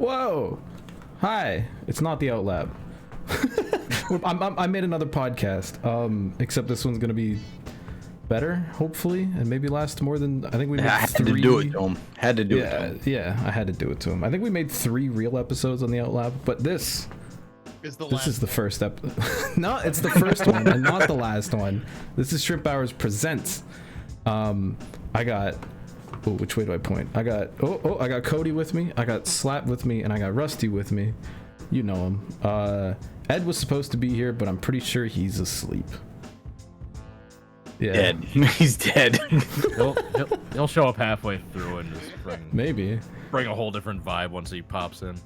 Whoa! Hi, it's not the Outlab. I made another podcast. Except this one's gonna be better, hopefully, and maybe last more than I think we made I had three. to do it to him. Had to do it to him. Yeah, I had to do it to him. I think we made 3 real episodes on the Outlab, but this is the first episode. No, it's the first one and not the last one. This is Shrimp Hours Presents. I got. Oh, which way do I point? I got. I got Cody with me. I got Slap with me, and I got Rusty with me. You know him. Ed was supposed to be here, but I'm pretty sure he's asleep. Yeah. Dead. He's dead. he'll show up halfway through and just bring a whole different vibe once he pops in.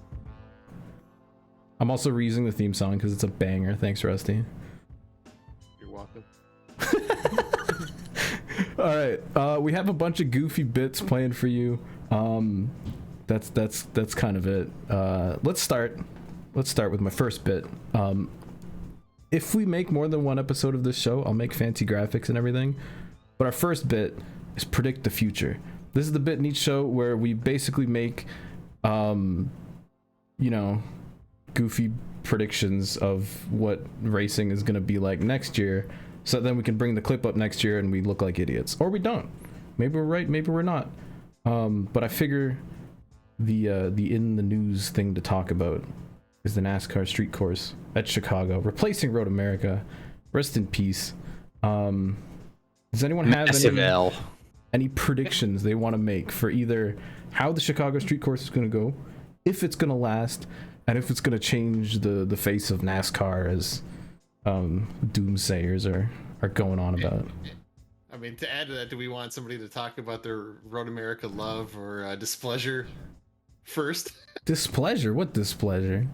I'm also reusing the theme song because it's a banger. Thanks, Rusty. You're welcome. All right, we have a bunch of goofy bits planned for you. That's kind of it. Let's start with my first bit. If we make more than one episode of this show, I'll make fancy graphics and everything. But our first bit is predict the future. This is the bit in each show where we basically make, goofy predictions of what racing is going to be like next year. So then we can bring the clip up next year and we look like idiots. Or we don't. Maybe we're right, maybe we're not. But I figure the in the news thing to talk about is the NASCAR street course at Chicago, replacing Road America. Rest in peace. Does anyone have any predictions they want to make for either how the Chicago street course is going to go, if it's going to last, and if it's going to change the face of NASCAR as doomsayers are going on about? I mean, to add to that, do we want somebody to talk about their Road America love or displeasure first? Displeasure? What displeasure?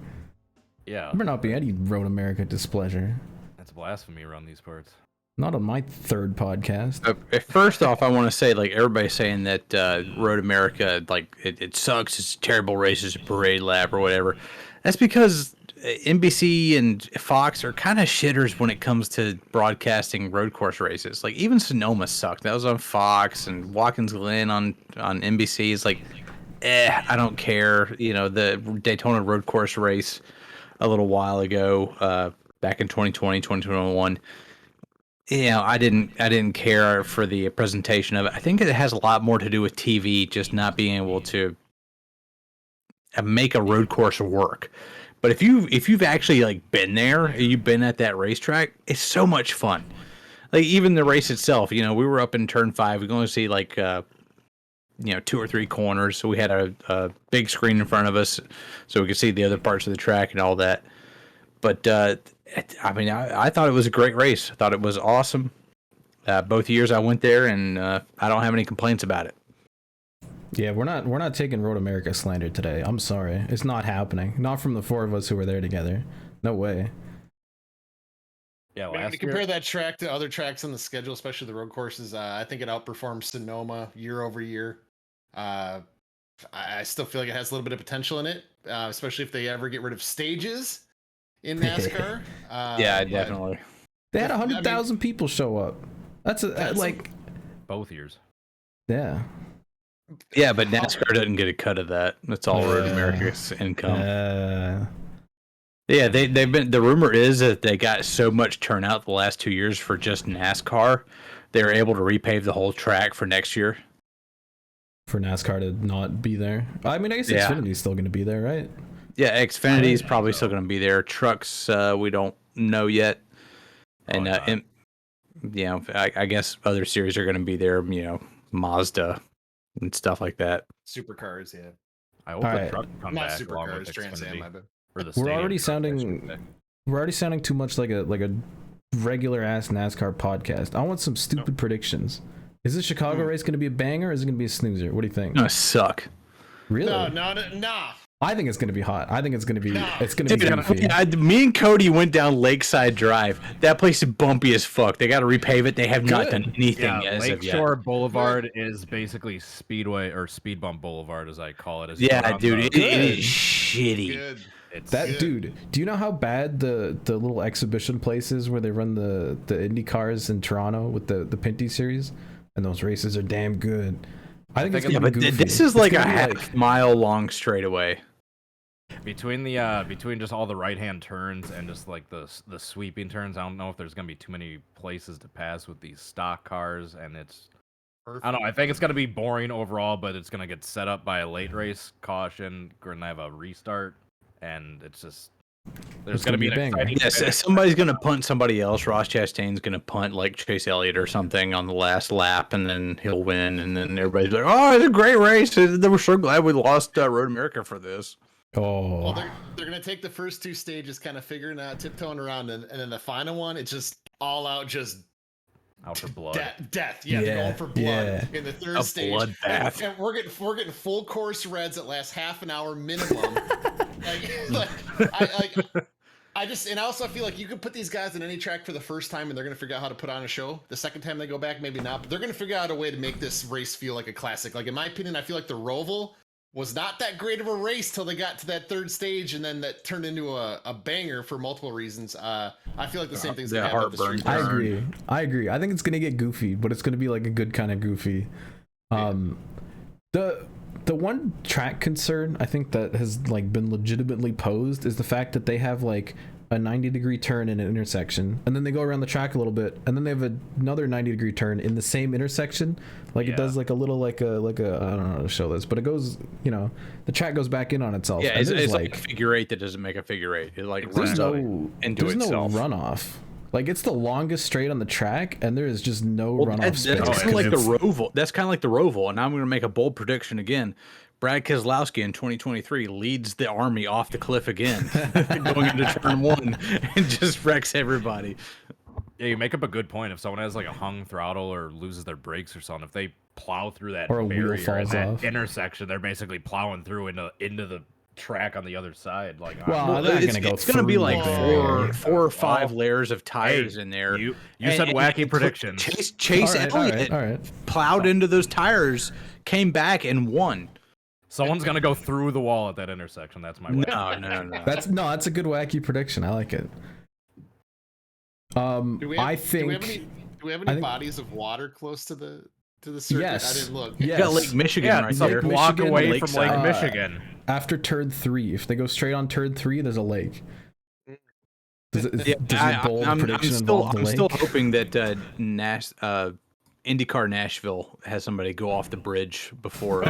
Yeah. There not be any Road America displeasure. That's blasphemy around these parts. Not on my third podcast. First off, I want to say, like, everybody's saying that Road America, like, it sucks. It's a terrible race. It's a parade lap or whatever. That's because NBC and Fox are kind of shitters when it comes to broadcasting road course races. Like, even Sonoma sucked. That was on Fox, and Watkins Glen on NBC is like, I don't care. You know, the Daytona road course race a little while ago, back in 2020, 2021. You know, I didn't care for the presentation of it. I think it has a lot more to do with TV just not being able to make a road course work. But if you've actually like been there, you've been at that racetrack, it's so much fun. Like even the race itself, you know, we were up in turn 5. We can only see like 2 or 3 corners. So we had a big screen in front of us so we could see the other parts of the track and all that. But I mean, I thought it was a great race. I thought it was awesome. Both years I went there, and I don't have any complaints about it. Yeah, we're not taking Road America slander today. I'm sorry, it's not happening. Not from the 4 of us who were there together. No way. Yeah, When you compare that track to other tracks on the schedule, especially the road courses, I think it outperforms Sonoma year over year. I still feel like it has a little bit of potential in it, especially if they ever get rid of stages in NASCAR. Yeah, definitely. They had 100,000 people show up. That's like both years. Yeah. Yeah, but NASCAR doesn't get a cut of that. That's all Road America's income. Yeah, they've been. The rumor is that they got so much turnout the last 2 years for just NASCAR, they were able to repave the whole track for next year. For NASCAR to not be there. I mean, I guess Xfinity's still going to be there, right? Yeah, Xfinity is probably still going to be there. Trucks, we don't know yet, and I guess other series are going to be there. You know, Mazda and stuff like that. Supercars, yeah. I hope the truck come Not back along with Supercars, Trans Am, Xfinity. We're already sounding too much like a regular ass NASCAR podcast. I want some stupid predictions. Is this Chicago race going to be a banger or is it going to be a snoozer? What do you think? Gonna suck. Really? No. I think it's going to be hot. I think it's going to be Dude, me and Cody went down Lakeside Drive. That place is bumpy as fuck. They got to repave it. They have not done anything as of yet. Lakeshore Boulevard is basically Speedway or Speed Bump Boulevard, as I call it. Dude, it is shitty. Dude, do you know how bad the little exhibition places where they run the Indy cars in Toronto with the Pinty series? And those races are damn good. I think it's gonna be goofy. This is like a half mile long straightaway. between just all the right-hand turns and just like the sweeping turns, I don't know if there's gonna be too many places to pass with these stock cars, and it's perfect. I don't know. I think it's gonna be boring overall, but it's gonna get set up by a late race caution. We're gonna have a restart, and it's just there's gonna be an exciting yes, somebody's gonna punt somebody else. Ross Chastain's gonna punt like Chase Elliott or something on the last lap, and then he'll win, and then everybody's like, "Oh, it's a great race. They were so glad we lost Road America for this." Oh, well, they're gonna take the first two stages, kind of figuring out, tiptoeing around, and then the final one, it's just all out, just out for blood. Death. Yeah, they're going for blood in the third stage. Bloodbath. And we're getting full course reds that last half an hour minimum. I also feel like you could put these guys in any track for the first time and they're going to figure out how to put on a show. The second time they go back, maybe not, but they're going to figure out a way to make this race feel like a classic. Like, in my opinion, I feel like the Roval was not that great of a race till they got to that third stage, and then that turned into a banger for multiple reasons. I feel like the same thing's going to happen with the street. I agree. I think it's going to get goofy, but it's going to be like a good kind of goofy. The one track concern I think that has like been legitimately posed is the fact that they have like a 90-degree turn in an intersection, and then they go around the track a little bit, and then they have another 90-degree turn in the same intersection. Like it does like a little like a I don't know how to show this, but it goes, the track goes back in on itself. Yeah, it's like a figure eight that doesn't make a figure eight. It like runs into itself. There's no runoff. Like, it's the longest straight on the track, and there is just no runoff space. That's kind of like the Roval. That's kind of like the Roval, and I'm going to make a bold prediction again. Brad Keselowski in 2023 leads the Army off the cliff again, going into turn one, and just wrecks everybody. Yeah, you make up a good point. If someone has like a hung throttle or loses their brakes or something, if they plow through that barrier at that intersection, they're basically plowing through into the track on the the other side. Like, well, it's gonna be like four or five layers of tires in there. You said wacky predictions. Chase Elliott plowed into those tires, came back and won. Someone's gonna go through the wall at that intersection. That's my No. That's a good wacky prediction. I like it. Do we have any bodies of water close to the circuit? Yes. I didn't look. Yes. You got Lake Michigan right there. It's a block away from Lake Michigan. After turn 3, if they go straight on turn 3, there's a lake. Does your bold prediction involve the lake? I'm still hoping that IndyCar Nashville has somebody go off the bridge before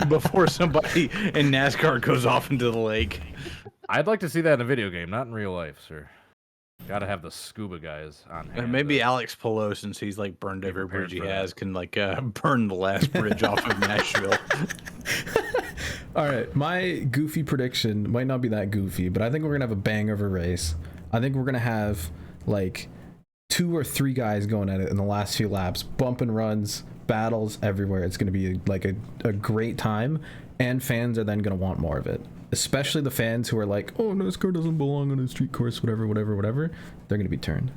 before somebody in NASCAR goes off into the lake. I'd like to see that in a video game, not in real life, sir. Gotta have the scuba guys on hand. Maybe Alex Palou, since he's like burned every bridge he has, can like burn the last bridge off of Nashville. All right, my goofy prediction might not be that goofy, but I think we're gonna have a bang of a race. I think we're gonna have like 2 or 3 guys going at it in the last few laps, bump and runs, battles everywhere. It's gonna be like a great time, and fans are then gonna want more of it. Especially the fans who are like, oh, NASCAR doesn't belong on a street course, whatever. They're going to be turned.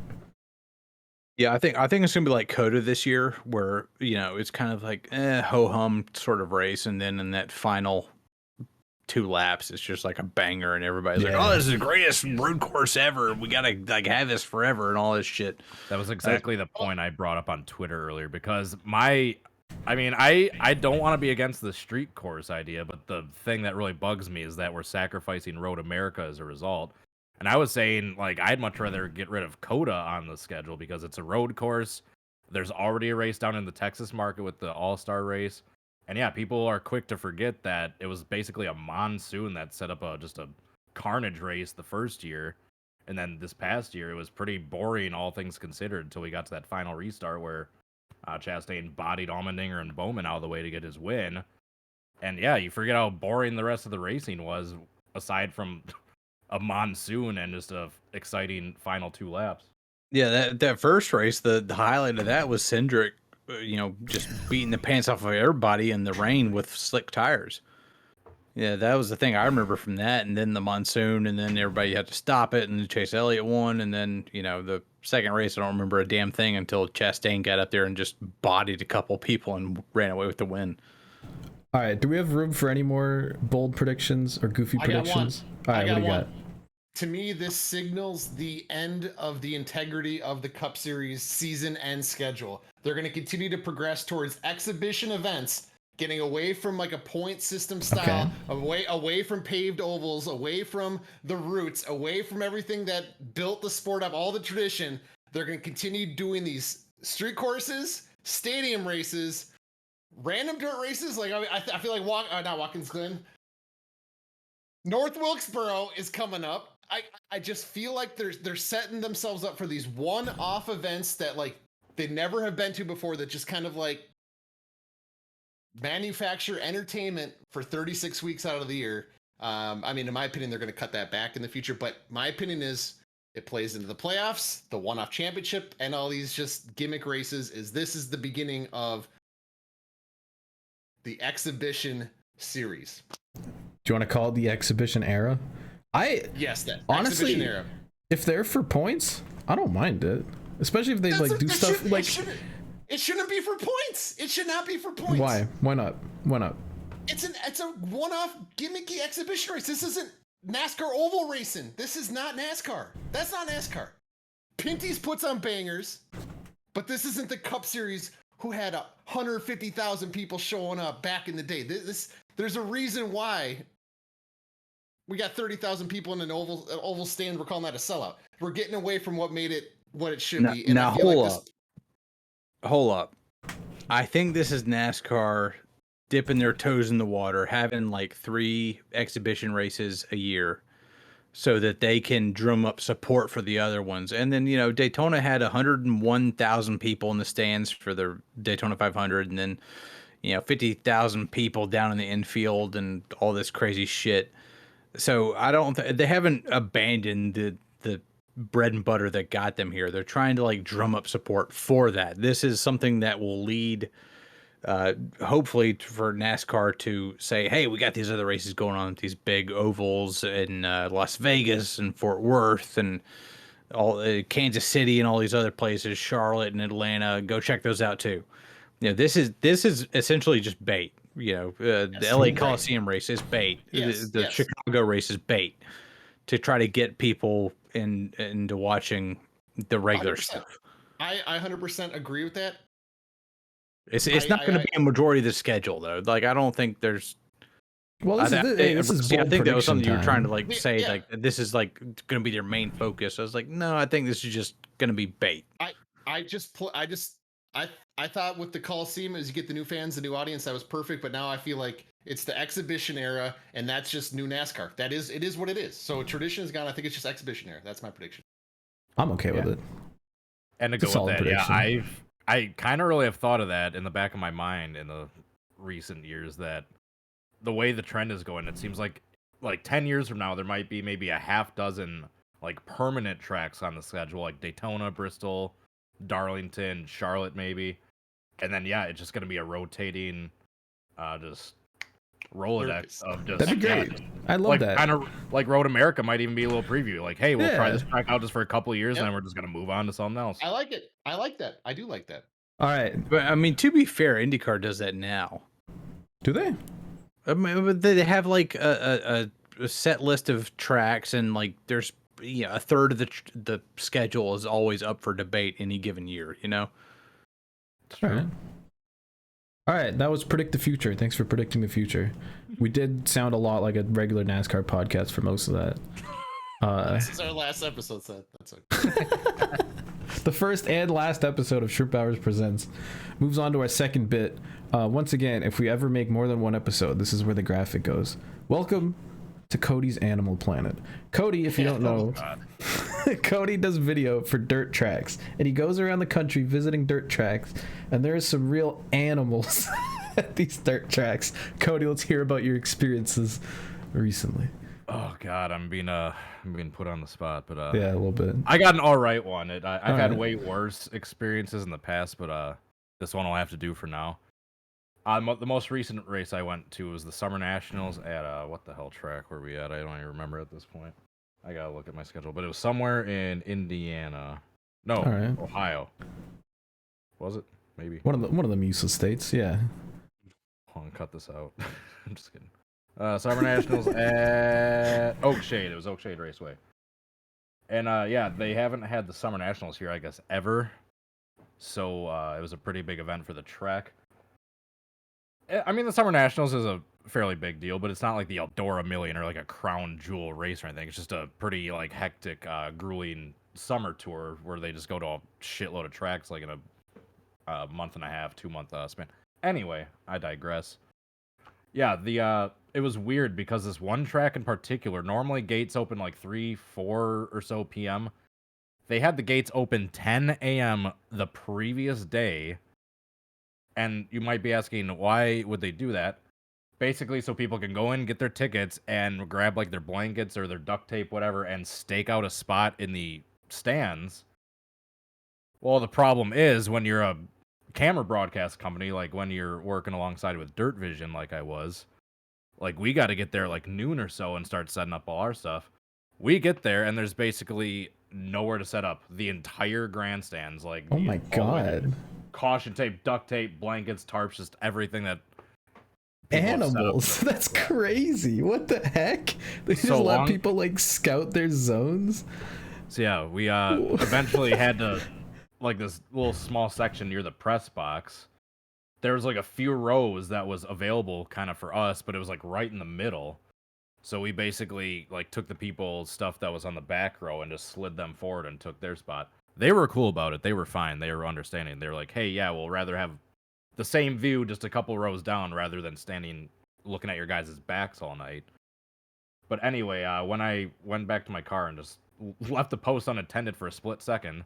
Yeah, I think it's going to be like Cody this year, where, it's kind of like ho-hum sort of race. And then in that final 2 laps, it's just like a banger. And everybody's like, oh, this is the greatest road course ever. We got to like have this forever and all this shit. That was exactly the point I brought up on Twitter earlier, because I don't want to be against the street course idea, but the thing that really bugs me is that we're sacrificing Road America as a result. And I was saying, like, I'd much rather get rid of COTA on the schedule because it's a road course. There's already a race down in the Texas market with the All-Star race. And yeah, people are quick to forget that it was basically a monsoon that set up just a carnage race the first year. And then this past year, it was pretty boring, all things considered, until we got to that final restart where Chastain bodied Allmendinger and Bowman out of the way to get his win. And yeah, you forget how boring the rest of the racing was, aside from a monsoon and just a exciting final 2 laps. Yeah, that first race, the highlight of that was Cindric, just beating the pants off of everybody in the rain with slick tires. Yeah, that was the thing I remember from that. And then the monsoon, and then everybody had to stop it, and Chase Elliott won. And then, the second race, I don't remember a damn thing until Chastain got up there and just bodied a couple people and ran away with the win. All right, do we have room for any more bold predictions or goofy predictions? All right, what do you got? To me, this signals the end of the integrity of the Cup Series season and schedule. They're going to continue to progress towards exhibition events getting away from like a point system style, away from paved ovals, away from the roots, away from everything that built the sport up, all the tradition. They're going to continue doing these street courses, stadium races, random dirt races. Like I feel like not Watkins Glen, North Wilkesboro is coming up. I just feel like they're setting themselves up for these one-off events that like they never have been to before, that just kind of like manufacture entertainment for 36 weeks out of the year. I mean, in my opinion, they're going to cut that back in the future, but my opinion is it plays into the playoffs, the one-off championship, and all these just gimmick races. This is the beginning of the exhibition series. Do you want to call it the exhibition era? Yes, that honestly, exhibition era. If they're for points, I don't mind it. Especially if they do stuff like. It shouldn't be for points. It should not be for points. Why? Why not? Why not? It's a one-off gimmicky exhibition race. This isn't NASCAR oval racing. This is not NASCAR. That's not NASCAR. Pinty's puts on bangers, but this isn't the Cup Series who had 150,000 people showing up back in the day. There's a reason why we got 30,000 people in an oval stand. We're calling that a sellout. We're getting away from what made it what it should be. And now hold up. I think this is NASCAR dipping their toes in the water, having like 3 exhibition races a year so that they can drum up support for the other ones. And then, Daytona had 101,000 people in the stands for the Daytona 500, and then, 50,000 people down in the infield and all this crazy shit. So they haven't abandoned the bread and butter that got them here. They're trying to like drum up support for that. This is something that will lead, hopefully, for NASCAR to say, hey, we got these other races going on at these big ovals in Las Vegas and Fort Worth and all Kansas City and all these other places, Charlotte and Atlanta. Go check those out too. This is essentially just bait. The LA Coliseum race is bait. The Chicago race is bait to try to get people into watching the regular 100%. stuff. I 100% agree with that. It's not going to be a majority of the schedule though. Like I don't think there's. Well, this is I think that was something you were trying to like say. Yeah. Like this is like going to be their main focus. I was like, no, I think this is just going to be bait. I thought with the Coliseum, as you get the new fans, the new audience, that was perfect. But now I feel like it's the exhibition era, and that's just new NASCAR. It is what it is. So tradition is gone. I think it's just exhibition era. That's my prediction. I'm okay with it. And to go with that, prediction. I kind of really have thought of that in the back of my mind in the recent years, that the way the trend is going, it seems like 10 years from now, there might be maybe a half dozen like permanent tracks on the schedule, like Daytona, Bristol, Darlington, Charlotte, maybe. And then, it's just going to be a rotating, just Rolodex of just. That'd be great. I love that. Kind of like Road America might even be a little preview. Like, hey, we'll try this track out just for a couple of years, and then we're just going to move on to something else. I like it. I like that. I do like that. All right. But I mean, to be fair, IndyCar does that now. Do they? I mean, they have like a set list of tracks, and like there's a third of the schedule is always up for debate any given year. All right, that was Predict the Future. Thanks for predicting the future. We did sound a lot like a regular NASCAR podcast for most of that. This is our last episode, so that's okay. The first and last episode of Shrimp Hours Presents moves on to our second bit. Once again, if we ever make more than one episode, this is where the graphic goes. Welcome to Cody's Animal Planet. Cody, if you don't know, Cody does video for dirt tracks, and he goes around the country visiting dirt tracks, and there's some real animals at these dirt tracks. Cody, let's hear about your experiences recently. Oh God, I'm being put on the spot, but yeah, a little bit. I got an all right one. I've had way worse experiences in the past, but this one will have to do for now. The most recent race I went to was the Summer Nationals at what the hell track were we at? I don't even remember at this point. I gotta look at my schedule, but it was somewhere in Indiana. No, Ohio. Was it? Maybe one of the useless states. Yeah. Hold on, cut this out. I'm just kidding. Summer Nationals at Oakshade. It was Oakshade Raceway. And they haven't had the Summer Nationals here, I guess, ever. So it was a pretty big event for the track. I mean, the Summer Nationals is a fairly big deal, but it's not like the Eldora Million or like a crown jewel race or anything. It's just a pretty like hectic, grueling summer tour where they just go to a shitload of tracks like in a month and a half, 2 month span. Anyway, I digress. Yeah, it was weird because this one track in particular, normally gates open like 3, 4 or so p.m. They had the gates open 10 a.m. the previous day. And you might be asking, why would they do that? Basically, so people can go in, get their tickets, and grab like their blankets or their duct tape, whatever, and stake out a spot in the stands. Well, the problem is when you're a camera broadcast company, like when you're working alongside with Dirt Vision, like I was, like we got to get there like noon or so and start setting up all our stuff. We get there and there's basically nowhere to set up. The entire grandstands, like Oh my god. Caution tape, duct tape, blankets, tarps, just everything that people have set up. Animals. That's crazy. What the heck? They just So let long- people like scout their zones. So yeah, we eventually had to like this little small section near the press box. There was like a few rows that was available kind of for us, but it was like right in the middle. So we basically like took the people's stuff that was on the back row and just slid them forward and took their spot. They were cool about it. They were fine. They were understanding. They were like, "Hey, yeah, we'll rather have the same view just a couple rows down rather than standing looking at your guys' backs all night." But anyway, when I went back to my car and just left the post unattended for a split second,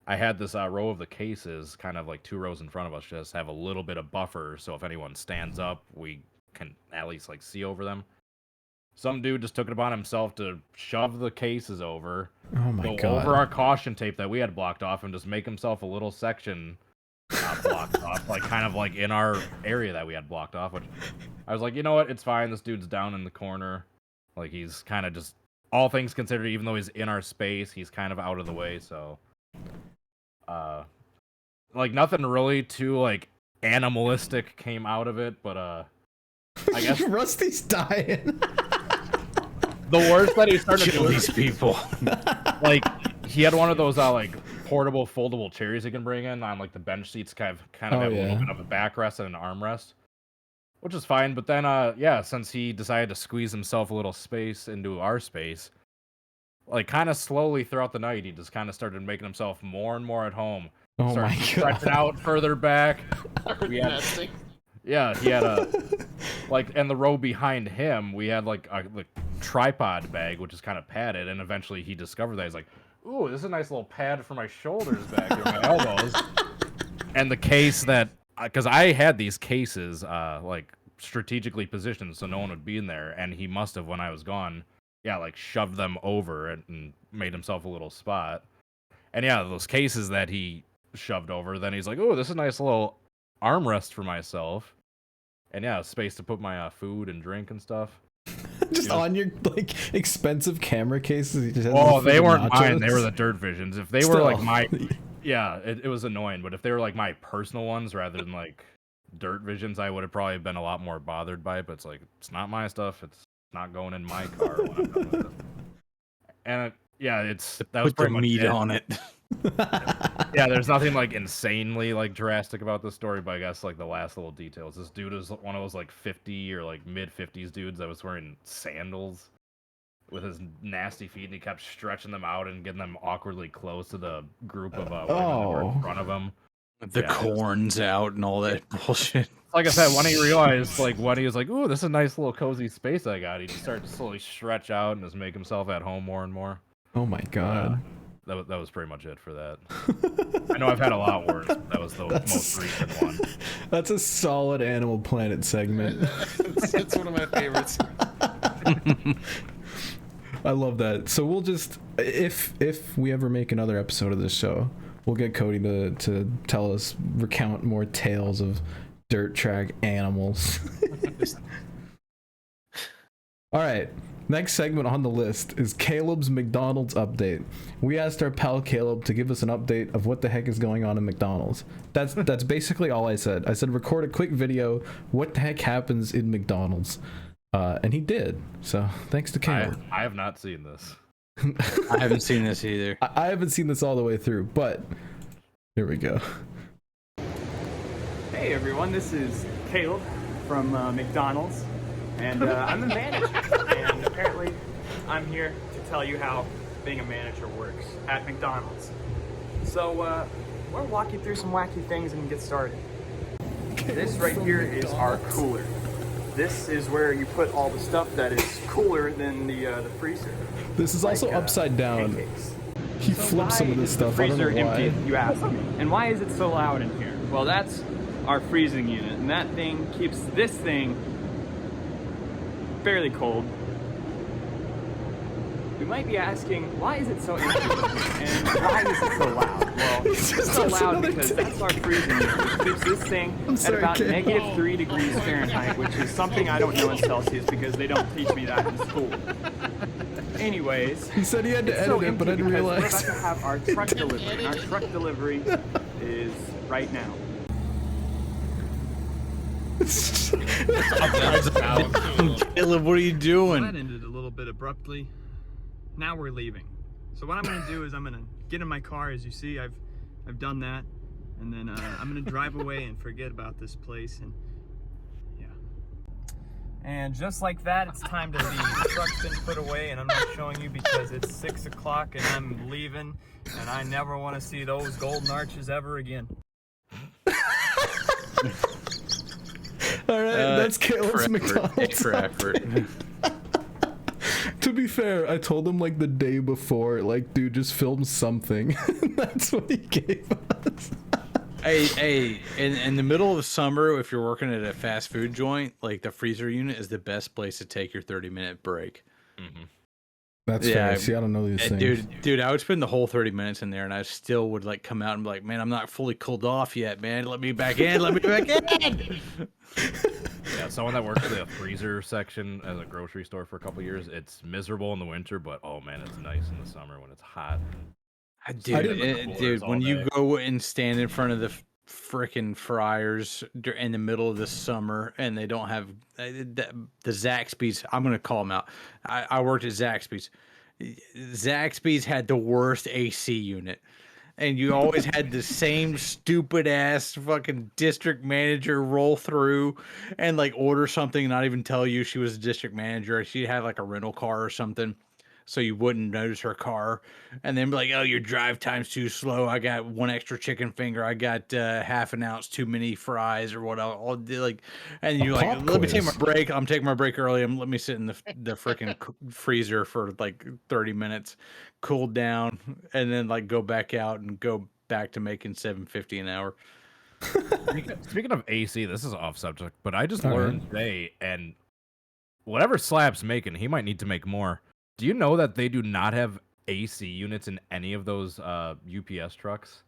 I had this row of the cases, kind of like 2 rows in front of us, just have a little bit of buffer, so if anyone stands up, we can at least like see over them. Some dude just took it upon himself to shove the cases over, Oh my go god. over our caution tape that we had blocked off, and just make himself a little section blocked off, like kind of like in our area that we had blocked off. Which I was like, you know what, it's fine. This dude's down in the corner, like he's kind of just, all things considered, even though he's in our space, he's kind of out of the way. So, like nothing really too like animalistic came out of it, but I guess Rusty's dying. the worst that he started Kill doing, these people. like he had one of those like portable foldable chairs you can bring in on like the bench seats, kind of Oh, have a yeah. little bit of a backrest and an armrest, which is fine. But then yeah, since he decided to squeeze himself a little space into our space, like kind of slowly throughout the night, he just kind of started making himself more and more at home. Oh Started my stretching god. out further back. We had, Nesting. yeah, he had a like, and the row behind him, we had like a tripod bag, which is kind of padded. And eventually, he discovered that he's like, "Ooh, this is a nice little pad for my shoulders back here, my elbows." And the case that, because I had these cases like strategically positioned so no one would be in there, and he must have, when I was gone, yeah, like shoved them over and made himself a little spot. And yeah, those cases that he shoved over, then he's like, "Oh, this is a nice little armrest for myself." And yeah, space to put my food and drink and stuff. Just Yeah. on your like expensive camera cases. He just has Oh, the they freaking weren't mine. They nachos. were the Dirt Visions. If they were like Still. my, yeah, it was annoying. But if they were like my personal ones rather than like Dirt Visions, I would have probably been a lot more bothered by it. But it's like, it's not my stuff. It's not going in my car when I'm done with it. And yeah, that was Put the pretty much meat it. on it. Yeah, there's nothing like insanely like drastic about this story, but I guess like the last little details. This dude is one of those like 50 or like mid-50s dudes that was wearing sandals with his nasty feet, and he kept stretching them out and getting them awkwardly close to the group of women that were Oh. in front of him. The Yeah, it was- corns out and all that bullshit. Like I said, when he realized, like when he was like, "Ooh, this is a nice little cozy space I got," he just started to slowly stretch out and just make himself at home more and more. Oh my god. That was pretty much it for that. I know I've had a lot worse, but that was the most recent one. That's a solid Animal Planet segment. It's one of my favorites. I love that. So we'll just, if we ever make another episode of this show, we'll get Cody to tell us, recount more tales of dirt track animals. All right. Next segment on the list is Caleb's McDonald's update. We asked our pal Caleb to give us an update of what the heck is going on in McDonald's. That's basically all I said. I said record a quick video. What the heck happens in McDonald's? And he did. So thanks to Caleb. I have not seen this. I haven't seen this either. I haven't seen this all the way through, but here we go. Hey everyone, this is Caleb from McDonald's, and I'm the manager. And apparently, I'm here to tell you how being a manager works at McDonald's. So, we'll walk you through some wacky things and get started. This right here is our cooler. This is where you put all the stuff that is cooler than the freezer. This is also upside down. Pancakes. He flipped some of this stuff. I don't know Freezer why. empty, you ask me. And why is it so loud in here? Well, that's our freezing unit, and that thing keeps this thing fairly cold. You might be asking, why is it so empty? And why is it so loud? Well, it's so loud because that's our freezing unit, which keeps this thing at about -3 degrees Fahrenheit, which is something I don't know in Celsius because they don't teach me that in school. Anyways, He said he had to edit so it, but I empty didn't because realize. we're about to have our truck delivery. And our truck delivery is right now. Caleb, what are you doing? That ended a little bit abruptly. Now we're leaving. So what I'm gonna do is I'm gonna get in my car. As you see, I've done that, and then I'm gonna drive away and forget about this place. And yeah. And just like that, it's time to leave. The truck's been put away, and I'm not showing you because it's 6 o'clock and I'm leaving, and I never want to see those golden arches ever again. All right, that's Caleb's McDonald's. For effort. To be fair, I told him like the day before, like, dude, just film something. That's what he gave us. Hey, in the middle of summer, if you're working at a fast food joint, like the freezer unit is the best place to take your 30-minute break. Mm-hmm. That's fair. See, I don't know these things. Dude, I would spend the whole 30 minutes in there, and I still would like come out and be like, man, I'm not fully cooled off yet, man. Let me back in. Let me back in. Yeah, someone that works in the freezer section at a grocery store for a couple years, it's miserable in the winter, but oh man, it's nice in the summer when it's hot. Dude, when you go and stand in front of the frickin' fryers in the middle of the summer and they don't have the Zaxby's, I'm gonna call them out. I worked at Zaxby's. Zaxby's had the worst AC unit. And you always had the same stupid ass fucking district manager roll through and like order something, not even tell you she was a district manager. She had like a rental car or something, so you wouldn't notice her car. And then be like, oh, your drive time's too slow. I got one extra chicken finger. I got half an ounce too many fries or what. I'll do like, and you're like, let me take my break. I'm taking my break early. Let me sit in the freaking freezer for like 30 minutes. Cool down, and then like go back out and go back to making $7.50 an hour. Speaking of AC, this is off subject, but I just learned today, and whatever Slap's making, he might need to make more. Do you know that they do not have AC units in any of those UPS trucks?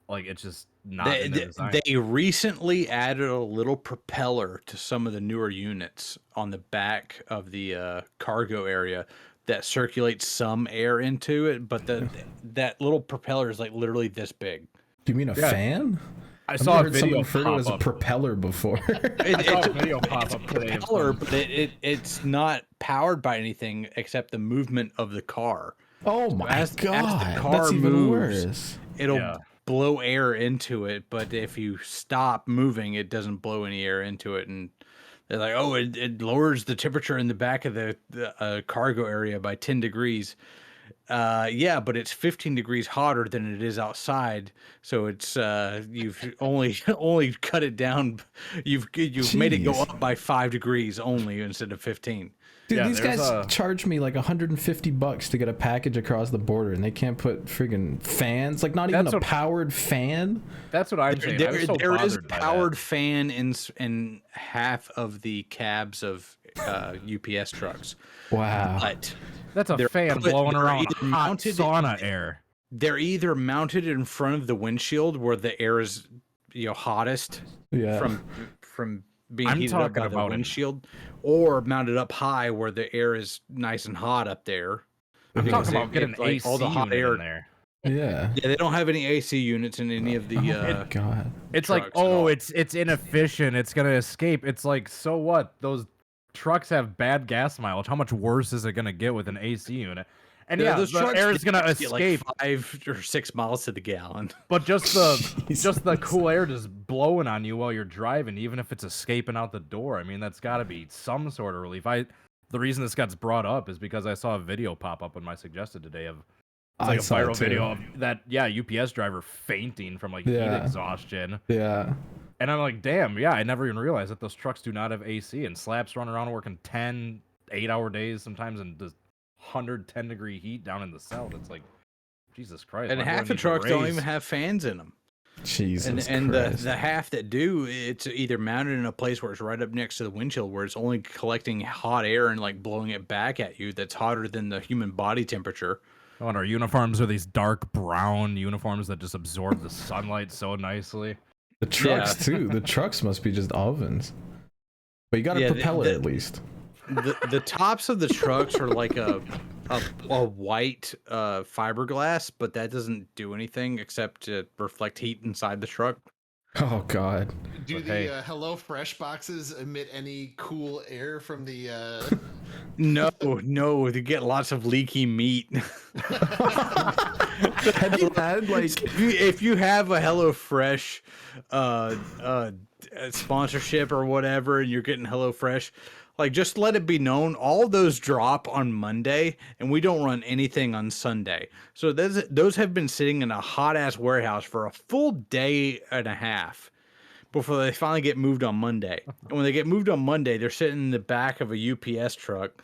Like, it's just not in the design. They recently added a little propeller to some of the newer units on the back of the cargo area that circulates some air into it, but that little propeller is like literally this big. Do you mean a fan? I saw a video referred to it as a propeller before. I saw a video pop up today. Propeller, but it's not powered by anything except the movement of the car. Oh my god! As the car that's even moves, worse. it'll blow air into it, but if you stop moving, it doesn't blow any air into it. And they're like, oh, it lowers the temperature in the back of the cargo area by 10 degrees. Yeah, but it's 15 degrees hotter than it is outside. So it's you've only cut it down. You've made it go up by 5 degrees only instead of 15. Dude, Yeah, these there's guys charge me like $150 to get a package across the border, and they can't put friggin' fans. Like, not even a powered fan. That's what I'm saying. There is a powered fan in half of the cabs of UPS trucks. Wow. But that's a fan blowing around hot sauna air. They're either mounted in front of the windshield where the air is hottest from being heated up by the windshield, or mounted up high where the air is nice and hot up there. I'm talking about getting an AC all the hot air in there. Yeah, they don't have any AC units in any of the. God, it's like, oh, it's inefficient. It's gonna escape. It's like, so what? Those trucks have bad gas mileage. How much worse is it gonna get with an AC unit? And yeah, those the trucks air is gonna get escape, like 5 or 6 miles to the gallon. but just the cool air just blowing on you while you're driving, even if it's escaping out the door. I mean, that's got to be some sort of relief. The reason this gets brought up is because I saw a video pop up on my suggested today of it's like a viral video of that UPS driver fainting from like heat exhaustion. Yeah. And I'm like, damn, yeah, I never even realized that those trucks do not have AC, and slaps run around working 10, 8-hour days sometimes in just 110-degree heat down in the south. It's like, Jesus Christ. And half the trucks don't even have fans in them. Jesus and Christ. the half that do, it's either mounted in a place where it's right up next to the windshield, where it's only collecting hot air and like blowing it back at you. That's hotter than the human body temperature. Oh, and our uniforms are these dark brown uniforms that just absorb the sunlight so nicely. The trucks too. The trucks must be just ovens. But you got to propel it at least. The tops of the trucks are like a white fiberglass, but that doesn't do anything except to reflect heat inside the truck. Oh God. Do the Hello Fresh boxes emit any cool air from the? No, they get lots of leaky meat. Have you had like if you have a HelloFresh sponsorship or whatever, and you're getting HelloFresh, like just let it be known, all those drop on Monday, and we don't run anything on Sunday. So those have been sitting in a hot ass warehouse for a full day and a half before they finally get moved on Monday. And when they get moved on Monday, they're sitting in the back of a UPS truck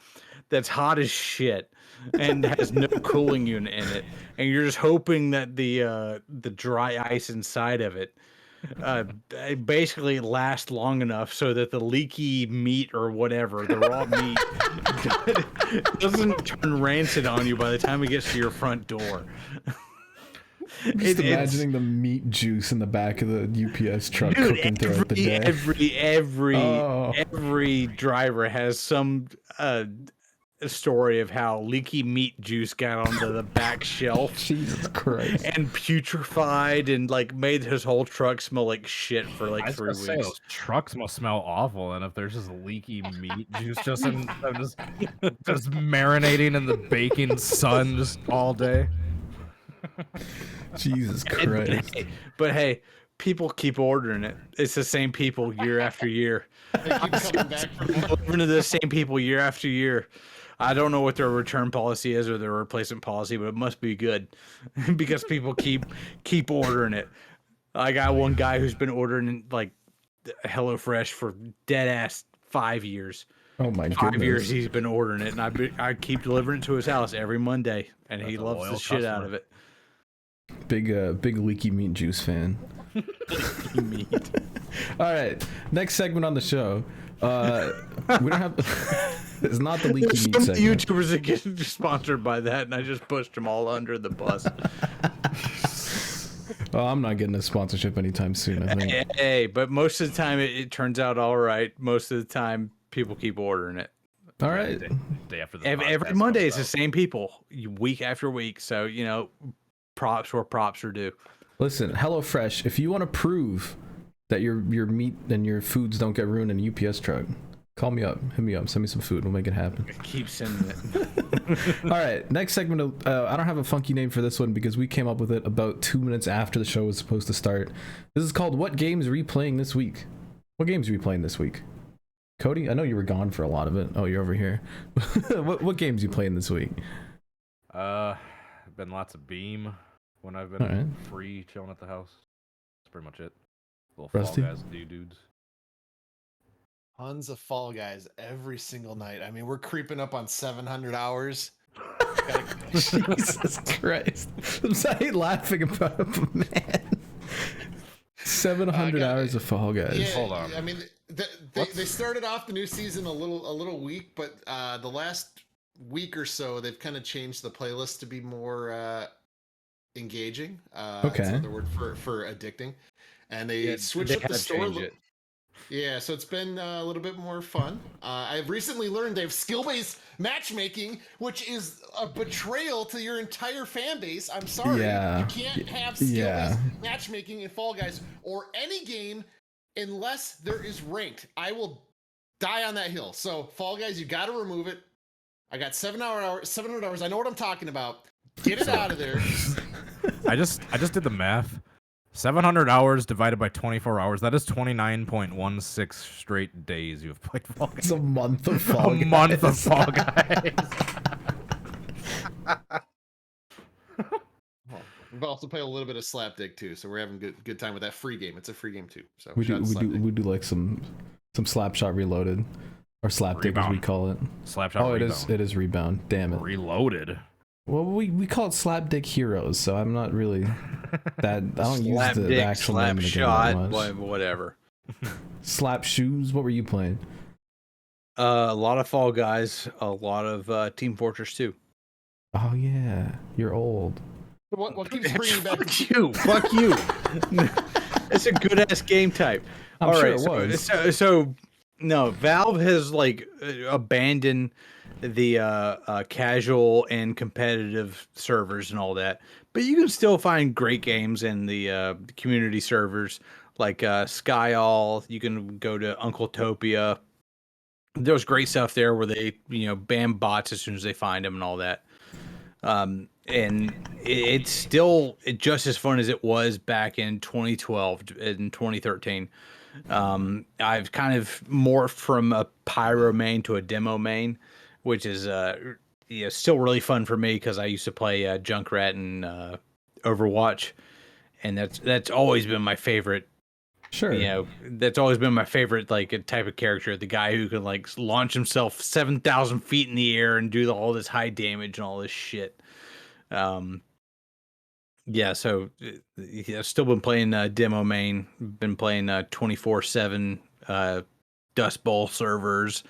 that's hot as shit and has no cooling unit in it, and you're just hoping that the dry ice inside of it basically lasts long enough so that the leaky meat or whatever, the raw meat, doesn't turn rancid on you by the time it gets to your front door. Just imagining the meat juice in the back of the UPS truck cooking throughout the day. Every driver has some story of how leaky meat juice got onto the back shelf. Jesus Christ. And putrefied and like made his whole truck smell like shit for like 3 weeks. Those trucks must smell awful, and if there's just leaky meat juice just marinating in the baking sun just all day. Jesus Christ. But hey, people keep ordering it. It's the same people year after year. They keep coming back for more. Delivering to the same people year after year. I don't know what their return policy is or their replacement policy, but it must be good because people keep ordering it. I got one guy who's been ordering like HelloFresh for dead ass 5 years. Oh my goodness. 5 years he's been ordering it, and I keep delivering it to his house every Monday, and he loves the shit out of it. Big leaky meat juice fan. Leaky meat. All right, next segment on the show. We don't have. It's not the leaky meat Some segment. YouTubers that get sponsored by that, and I just pushed them all under the bus. Oh, I'm not getting a sponsorship anytime soon, I think. Hey, but most of the time it turns out all right. Most of the time people keep ordering it. All right. Day after the Every podcast Monday comes it's the out. same people, week after week. So, you know, props where props are due. Listen, HelloFresh, if you want to prove that your meat and your foods don't get ruined in a UPS truck, call me up, hit me up, send me some food, we'll make it happen. Keep sending it. All right, next segment. I don't have a funky name for this one because we came up with it about 2 minutes after the show was supposed to start. This is called What Games Are You Playing This Week? What games are you playing this week? Cody, I know you were gone for a lot of it. Oh, you're over here. what games are you playing this week? Been lots of Beam when I've been free chilling at the house. That's pretty much it. Little Rusty? Fall Guys dudes. Tons of Fall Guys every single night. I mean, we're creeping up on 700 hours. Jesus Christ. I'm sorry laughing about it, but man. 700 hours of Fall Guys. Yeah, Hold on. I mean, they started off the new season a little weak, but the last week or so they've kind of changed the playlist to be more engaging. Okay. That's another word for addicting. And they switched up the store. Yeah, so it's been a little bit more fun. I've recently learned they have skill-based matchmaking, which is a betrayal to your entire fan base. I'm sorry. Yeah. You can't have skill-based matchmaking in Fall Guys or any game unless there is ranked. I will die on that hill. So Fall Guys, you got to remove it. I got 700 hours. I know what I'm talking about. Get it out of there. I just did the math. 700 hours divided by 24 hours. That is 29.16 straight days you've played Fall Guys. It's a month of Fall Guys. A month of Fall Guys. We've also played a little bit of Slapdick too, so we're having good time with that free game. It's a free game too. So We do like some Slapshot Reloaded, or Slapdick as we call it. Slapshot Oh, Rebound. it is Rebound. Damn it. Reloaded. Well, we call it Slapdick Heroes, so I'm not really that. I don't use the actual name of the game that much. Whatever. Slap Shoes. What were you playing? A lot of Fall Guys, a lot of Team Fortress 2. Oh yeah, you're old. What keeps bringing back? Fuck you. Fuck you. It's a good ass game type. I'm sure it was. So no, Valve has like abandoned the casual and competitive servers and all that, but you can still find great games in the community servers like Skyall. You can go to Uncletopia. There's great stuff there where they ban bots as soon as they find them and all that. And it's still just as fun as it was back in 2012 and 2013. I've kind of morphed from a pyro main to a demo main, which is still really fun for me because I used to play Junkrat and Overwatch, and that's always been my favorite. Sure. That's always been my favorite like type of character, the guy who can like launch himself 7,000 feet in the air and do all this high damage and all this shit. So I've still been playing demo main, been playing 24/7 Dust Bowl servers.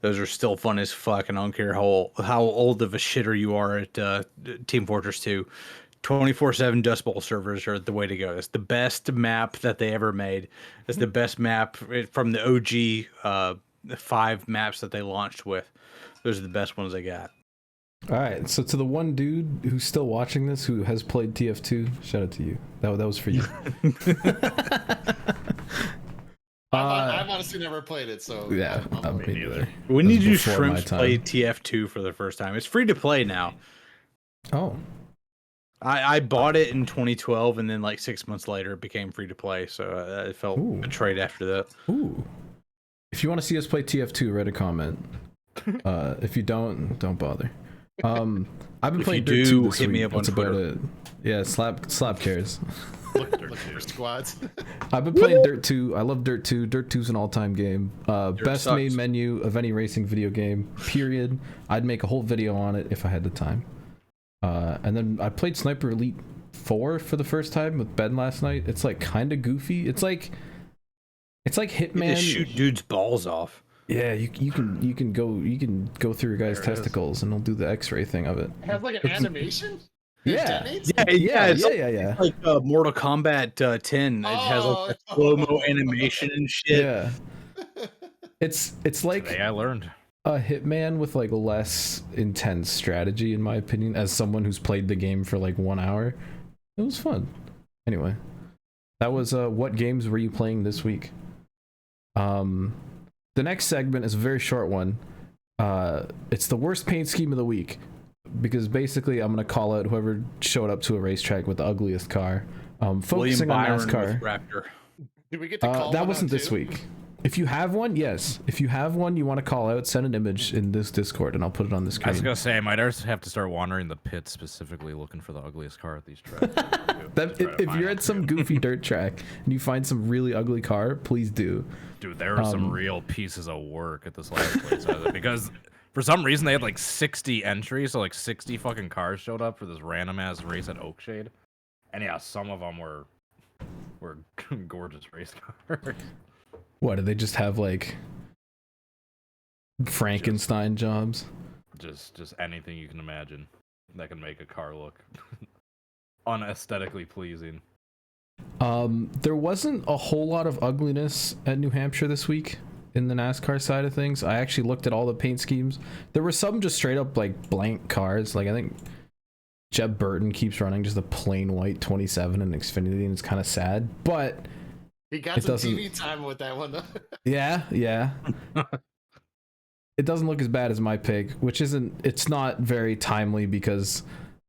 Those are still fun as fuck, and I don't care how old of a shitter you are at Team Fortress 2. 24/7 Dust Bowl servers are the way to go. It's the best map that they ever made. It's the best map from the OG 5 maps that they launched with. Those are the best ones they got. All right, so to the one dude who's still watching this who has played TF2, shout out to you. That was for you. I've honestly never played it, so yeah, I'm me neither. When did you Shrimps play TF2 for the first time? It's free to play now. Oh. I bought it in 2012, and then like 6 months later, it became free to play. So I felt betrayed after that. Ooh. If you want to see us play TF2, write a comment. If you don't bother. I've been playing Dirt 2 this hit week. me up on That's Twitter. about it. Yeah, slap cares. look for squads. I've been playing Dirt 2. I love Dirt 2. Dirt 2 is an all-time game. Best sucks. main menu of any racing video game, period. I'd make a whole video on it if I had the time. And then I played Sniper Elite 4 for the first time with Ben last night. It's like kind of goofy. It's like Hitman. You just shoot dudes' balls off. Yeah, you can go through your guy's testicles and he'll do the X-ray thing of it. It has like an animation. Yeah. Yeah. Like Mortal Kombat 10. It has like a slow-mo animation and shit. Yeah. It's like Today I learned. a Hitman with like less intense strategy, in my opinion, as someone who's played the game for like 1 hour. It was fun. Anyway, that was what games were you playing this week? The next segment is a very short one. It's the worst paint scheme of the week, because basically I'm gonna call out whoever showed up to a racetrack with the ugliest car. Focusing on NASCAR. Raptor. Did we get to call that wasn't this week. If you have one, yes. If you have one you want to call out, send an image in this Discord and I'll put it on the screen. I was gonna say I might have to start wandering the pit specifically looking for the ugliest car at these tracks. If you're at some goofy dirt track and you find some really ugly car, please do. Dude, there are some real pieces of work at this last place because for some reason they had like 60 entries, so like 60 fucking cars showed up for this random ass race at Oakshade, and yeah, some of them were gorgeous race cars. What, do they just have like Frankenstein jobs? Just anything you can imagine that can make a car look unaesthetically pleasing. There wasn't a whole lot of ugliness at New Hampshire this week in the NASCAR side of things. I actually looked at all the paint schemes. There were some just straight up like blank cars. Like I think Jeb Burton keeps running just a plain white 27 in Xfinity, and it's kind of sad. But he got some TV time with that one though. Yeah. it doesn't look as bad as my pick, which it's not very timely because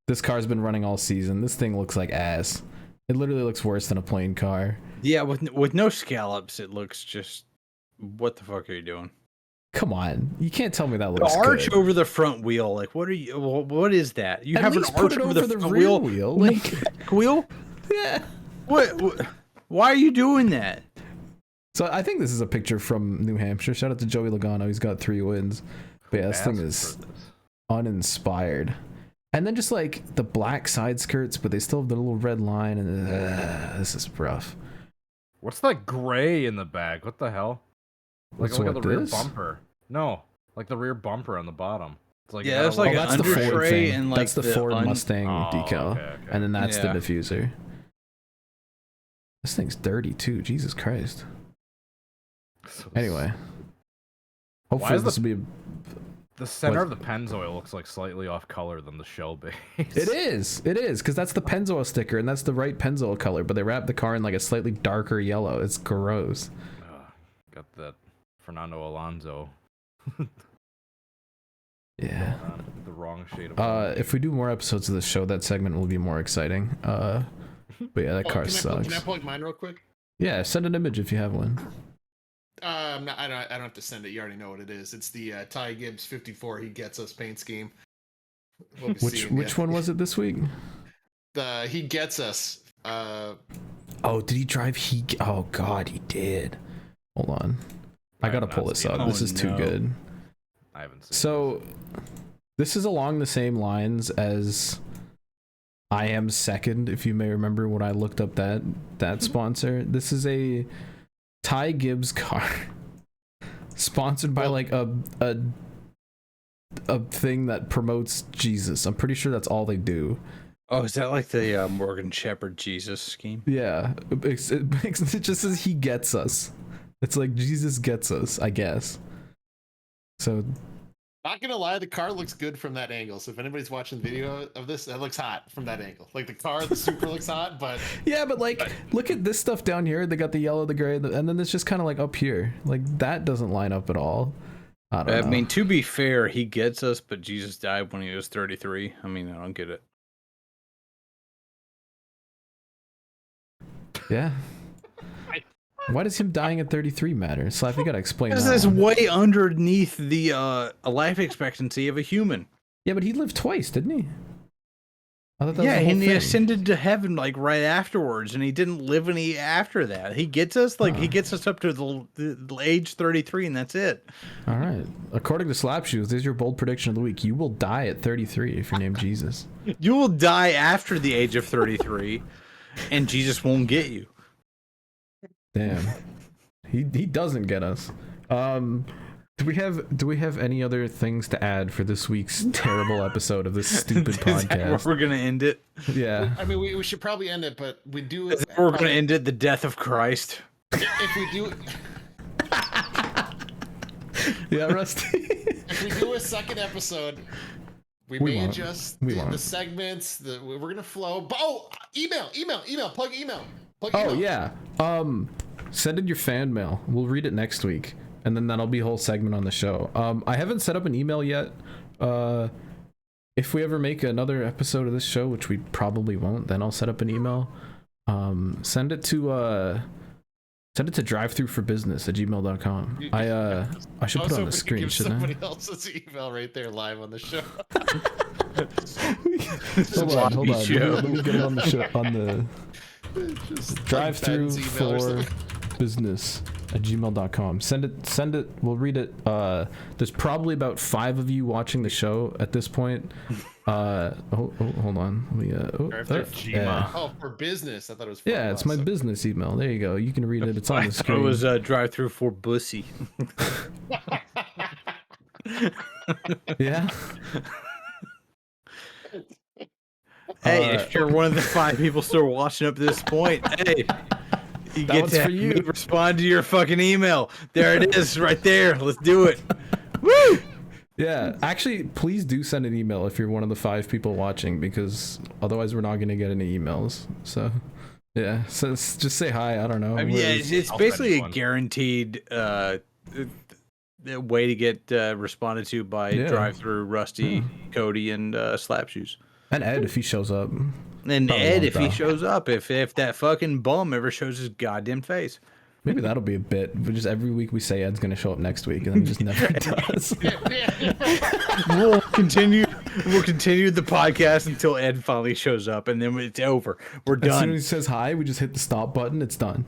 this car's been running all season. This thing looks like ass. It literally looks worse than a plain car. Yeah, with no scallops, it looks just. What the fuck are you doing? Come on, you can't tell me that looks The arch good. over the front wheel, like what are you? What is that? You At have an least put arch it over the over the front rear wheel. wheel, like Wheel? yeah. What? Why are you doing that? So I think this is a picture from New Hampshire. Shout out to Joey Logano. He's got 3 wins. But yeah, this thing is uninspired. And then just like the black side skirts, but they still have the little red line, and this is rough. What's that gray in the back? What the hell? Like What's look at what, the rear this? bumper. No, like the rear bumper on the bottom. It's like Yeah, it it's got a like little- an that's the Ford undertray thing. and, like, that's the the Ford un- Mustang Oh, decal, okay. and then that's Yeah. the diffuser. This thing's dirty too. Jesus Christ. Anyway, hopefully is this will be. The center What? of the Pennzoil looks like slightly off color than the shell base. It is, because that's the Pennzoil sticker, and that's the right Pennzoil color. But they wrap the car in like a slightly darker yellow. It's gross. Got that Fernando Alonso. Yeah. The wrong shade of. If we do more episodes of this show, that segment will be more exciting. But yeah, that car sucks. Can I plug mine real quick? Yeah, send an image if you have one. I don't have to send it. You already know what it is. It's the Ty Gibbs 54. He gets us paint scheme. We'll be seeing Which ya. one was it this week? The he gets us. Oh, did he drive? Oh God, he did. Hold on, I gotta have pull not this seen up. it. This Oh, is too no. good. I haven't seen. So, this is along the same lines as I Am Second. If you may remember when I looked up that sponsor, this is a Ty Gibbs car sponsored by like a thing that promotes Jesus. I'm pretty sure that's all they do. Oh, is that like the Morgan Shepherd Jesus scheme? Yeah, it just says he gets us. It's like Jesus gets us, I guess. So Not gonna lie, the car looks good from that angle. So if anybody's watching the video of this, that looks hot from that angle. Like the car, the Supra looks hot, but yeah, but like, look at this stuff down here. They got the yellow, the gray, and then it's just kind of like up here. Like that doesn't line up at all. I don't know. I mean, to be fair, he gets us, but Jesus died when he was 33. I mean, I don't get it. Yeah. Why does him dying at 33 matter? Slav, you gotta explain This that is one. way underneath the life expectancy of a human. Yeah, but he lived twice, didn't he? I thought that was Yeah, the whole and he thing. ascended to heaven like right afterwards, and he didn't live any after that. He gets us he gets us up to the age 33, and that's it. All right. According to Slap Shoes, this is your bold prediction of the week. You will die at 33 if you're named Jesus. You will die after the age of 33, and Jesus won't get you. Damn. He doesn't get us. Do we have any other things to add for this week's terrible episode of this stupid Is that where podcast? we're gonna end it? Yeah. I mean, we should probably end it. But we do. Is that where we're gonna end it? The death of Christ. If we do, Yeah, Rusty. if we do a second episode, we We may won't. adjust We the won't. segments. We're gonna flow. But, email, plug email. Plug Oh email. yeah. Send in your fan mail. We'll read it next week, and then that'll be a whole segment on the show. I haven't set up an email yet. If we ever make another episode of this show, which we probably won't, then I'll set up an email. Send it to drivethroughforbusiness@gmail.com. I should put it on the screen, give shouldn't I? somebody else's email right there live on the show. Hold on. show. Let me get it on the show on the Just drive-through Ben's email or for something. business@gmail.com. Send it. We'll read it. There's probably about 5 of you watching the show at this point. Hold on. Let me, yeah. Oh, for business. I thought it was. For Yeah, it's my us. business email. There you go. You can read it. It's on the It screen. was drive-through for bussy. Yeah. Hey, if you're one of the 5 people still watching up to this point, hey, you That get one's to for you. respond to your fucking email. There it is, right there. Let's do it. Woo! Yeah. Actually, please do send an email if you're one of the 5 people watching, because otherwise we're not going to get any emails. So, yeah. So just say hi. I don't know. I mean, yeah, it's I'll basically send a one. guaranteed way to get responded to by DriveThrough, Rusty, Cody, and Slap Shoes. And Ed, if he shows up. And Probably Ed, won't, if he though. shows up, if that fucking bum ever shows his goddamn face. Maybe that'll be a bit. But just every week we say Ed's gonna show up next week, and then he just never does. We'll continue the podcast until Ed finally shows up, and then it's over. We're As soon done. as he says hi, we just hit the stop button. It's done.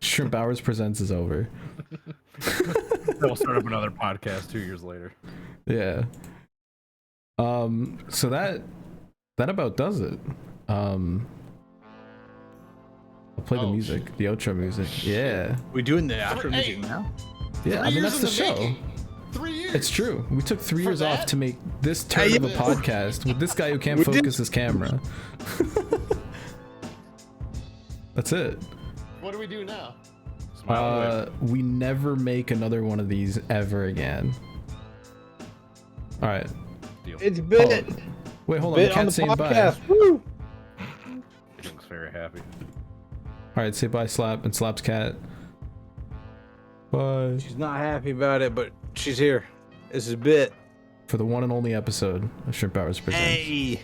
Shrimp Hours Presents is over. We'll start up another podcast 2 years later. Yeah. So that about does it. I'll play the music, the outro music. Yeah. We doing the outro music now? Yeah, I mean that's the show. 3 years. It's true. We took 3 years off that? to make this turn of a podcast with this guy who can't focus his camera. That's it. What do we do now? We never make another one of these ever again. All right. It's bit. Wait, hold on. The cat's saying bye. Woo! He looks very happy. All right, say bye, Slap, and Slap's cat. Bye. She's not happy about it, but she's here. This is Bit. For the one and only episode of Shrimp Hours Presents. Hey.